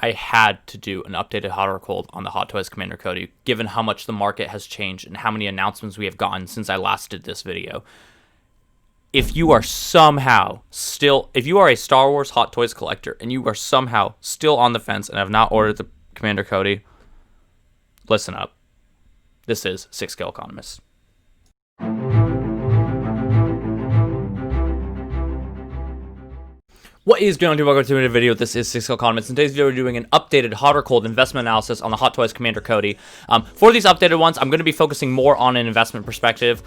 I had to do an updated hot or cold on the Hot Toys Commander Cody, given how much the market has changed and how many announcements we have gotten since I last did this video. If you are somehow still, if you are a Star Wars Hot Toys collector and you are somehow still on the fence and have not ordered the Commander Cody, listen up. This is 6 Scale Economist. What is going on, dude? Welcome to another video. This is 6 Scale Economist. In today's video, we're doing an updated hot or cold investment analysis on the Hot Toys Commander Cody. For these updated ones, I'm going to be focusing more on an investment perspective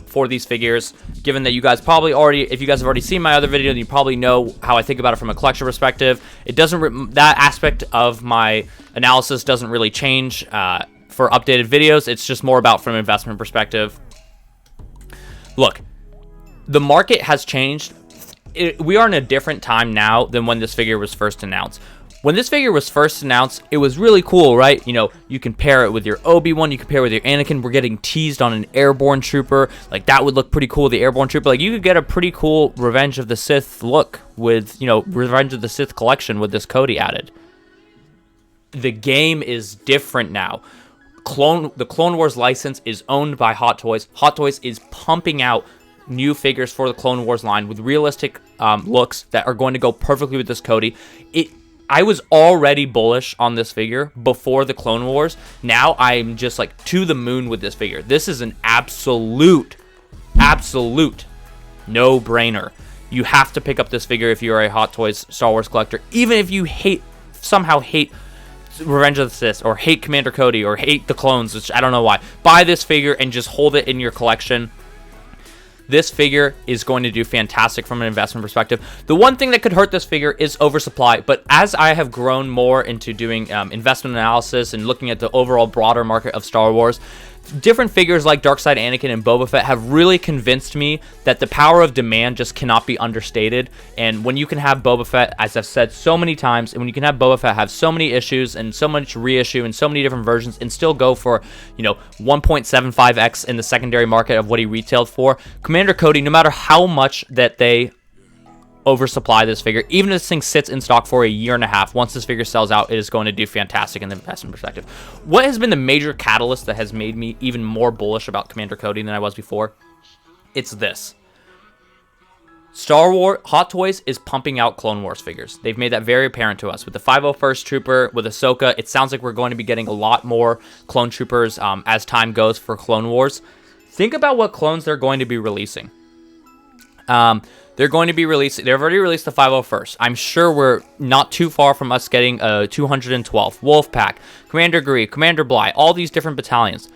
for these figures, given that you guys probably already, if you guys have already seen my other video, then you probably know how I think about it from a collection perspective. It doesn't, that aspect of my analysis doesn't really change for updated videos. It's just more about from an investment perspective. Look, the market has changed. We are in a different time now than when this figure was first announced. When this figure was first announced, it was really cool, right? You know, you can pair it with your Obi-Wan, you can pair it with your Anakin. We're getting teased on an airborne trooper. Like, that would look pretty cool, the airborne trooper. Like, you could get a pretty cool Revenge of the Sith look with, you know, Revenge of the Sith collection with this Cody added. The game is different now. The Clone Wars license is owned by Hot Toys. Hot Toys is pumping out new figures for the Clone Wars line with realistic looks that are going to go perfectly with this Cody. I was already bullish on this figure before the Clone Wars. Now I'm just like to the moon with this figure. This is an absolute no-brainer. You have to pick up this figure if you're a Hot Toys Star Wars collector, even if you somehow hate Revenge of the Sith or hate Commander Cody or hate the clones, which I don't know why. Buy this figure and just hold it in your collection. This figure is going to do fantastic from an investment perspective. The one thing that could hurt this figure is oversupply, but as I have grown more into doing investment analysis and looking at the overall broader market of Star Wars, different figures like Darkseid Anakin and Boba Fett have really convinced me that the power of demand just cannot be understated. And when you can have Boba Fett, as I've said so many times, and when you can have Boba Fett have so many issues and so much reissue and so many different versions and still go for, you know, 1.75x in the secondary market of what he retailed for, Commander Cody, no matter how much that they oversupply this figure, even if this thing sits in stock for a year and a half, once this figure sells out, it is going to do fantastic in the investment perspective. What has been the major catalyst that has made me even more bullish about Commander Cody than I was before? It's this. Star Wars Hot Toys is pumping out Clone Wars figures. They've made that very apparent to us. With the 501st Trooper, with Ahsoka, it sounds like we're going to be getting a lot more clone troopers as time goes for Clone Wars. Think about what clones they're going to be releasing. They're going to be releasing, they've already released the 501st. I'm sure we're not too far from us getting a 212th, Wolfpack, Commander Gree, Commander Bly, all these different battalions.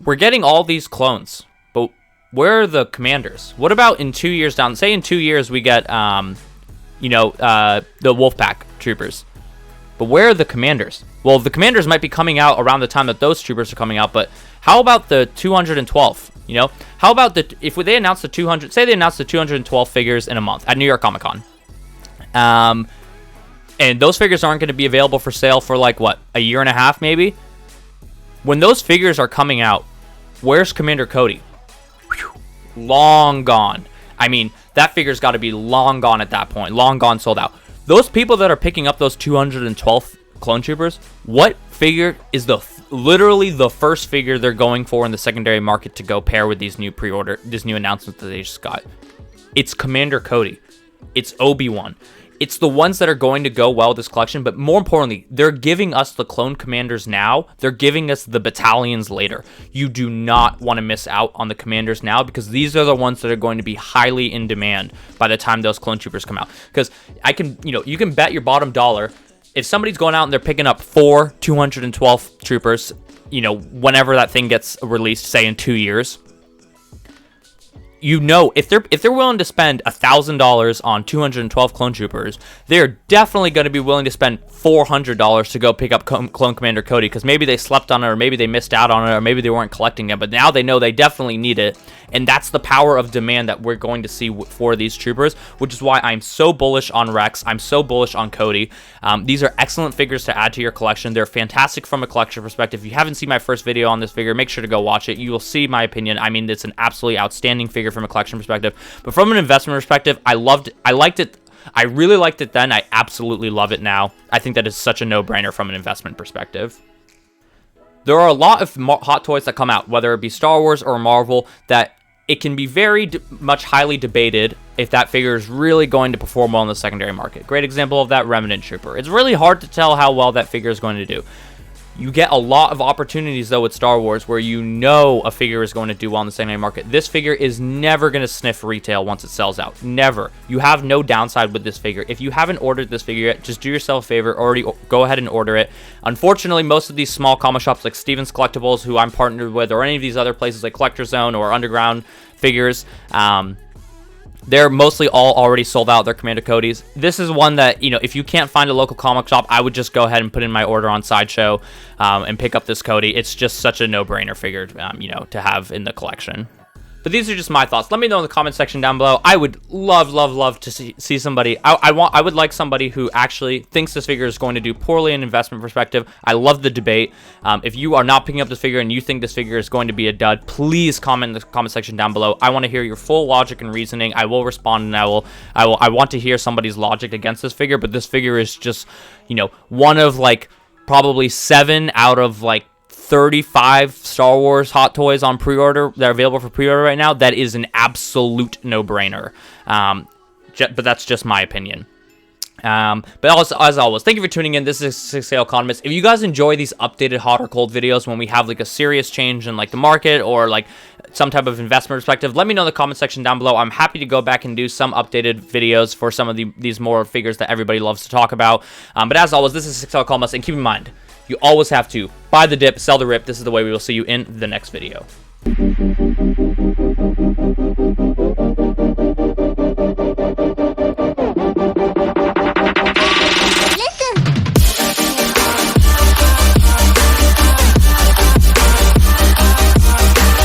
We're getting all these clones, but where are the commanders? What about in 2 years down, say in 2 years we get, the Wolfpack troopers. But where are the commanders? Well, the commanders might be coming out around the time that those troopers are coming out, but how about the 212th? You know, how about if they announce the 200, say they announce the 212 figures in a month at New York Comic Con, and those figures aren't going to be available for sale for like what, a year and a half maybe. When those figures are coming out, where's Commander Cody? Long gone. I mean, that figure's got to be long gone at that point, long gone, sold out. Those people that are picking up those 212 clone troopers, what figure is literally the first figure they're going for in the secondary market to go pair with these new announcements that they just got? It's Commander Cody. It's Obi-Wan. It's the ones that are going to go well with this collection, but more importantly, they're giving us the clone commanders now. They're giving us the battalions later. You do not want to miss out on the commanders now, because these are the ones that are going to be highly in demand by the time those clone troopers come out. Because you can bet your bottom dollar, if somebody's going out and they're picking up 4 212 troopers, you know, whenever that thing gets released, say in 2 years, you know, if they're willing to spend $1,000 on 212 clone troopers, they're definitely going to be willing to spend $400 to go pick up Clone Commander Cody, because maybe they slept on it, or maybe they missed out on it, or maybe they weren't collecting it, but now they know they definitely need it. And that's the power of demand that we're going to see for these troopers, which is why I'm so bullish on Rex. I'm so bullish on Cody. These are excellent figures to add to your collection. They're fantastic from a collection perspective. If you haven't seen my first video on this figure, make sure to go watch it. You will see my opinion. I mean, it's an absolutely outstanding figure from a collection perspective. But from an investment perspective, I liked it I really liked it then. I absolutely love it now. I think that is such a no-brainer from an investment perspective. There are a lot of hot toys that come out, whether it be Star Wars or Marvel, that it can be very much highly debated if that figure is really going to perform well in the secondary market. Great example of that, Remnant Trooper. It's really hard to tell how well that figure is going to do. You get a lot of opportunities, though, with Star Wars where you know a figure is going to do well in the secondary market. This figure is never going to sniff retail once it sells out. Never. You have no downside with this figure. If you haven't ordered this figure yet, just do yourself a favor. Already go ahead and order it. Unfortunately, most of these small comic shops like Steven's Collectibles, who I'm partnered with, or any of these other places like Collector Zone or Underground Figures, they're mostly all already sold out, their Commander Codys. This is one that, you know, if you can't find a local comic shop, I would just go ahead and put in my order on Sideshow and pick up this Cody. It's just such a no-brainer figure, you know, to have in the collection. But these are just my thoughts. Let me know in the comment section down below. I would love to see somebody. I would like somebody who actually thinks this figure is going to do poorly in investment perspective. I love the debate. If you are not picking up this figure and you think this figure is going to be a dud, please comment in the comment section down below. I want to hear your full logic and reasoning. I will respond, and I want to hear somebody's logic against this figure. But this figure is just, you know, one of like probably 7 out of like 35 Star Wars Hot Toys on pre-order that are available for pre-order right now. That is an absolute no-brainer. But that's just my opinion. But also, as always, thank you for tuning in. This is Economist. If you guys enjoy these updated hot or cold videos when we have like a serious change in like the market or like some type of investment perspective, let me know in the comment section down below. I'm happy to go back and do some updated videos for some of these more figures that everybody loves to talk about. But as always, this is Economist, and keep in mind, you always have to buy the dip, sell the rip. This is the way we will see you in the next video.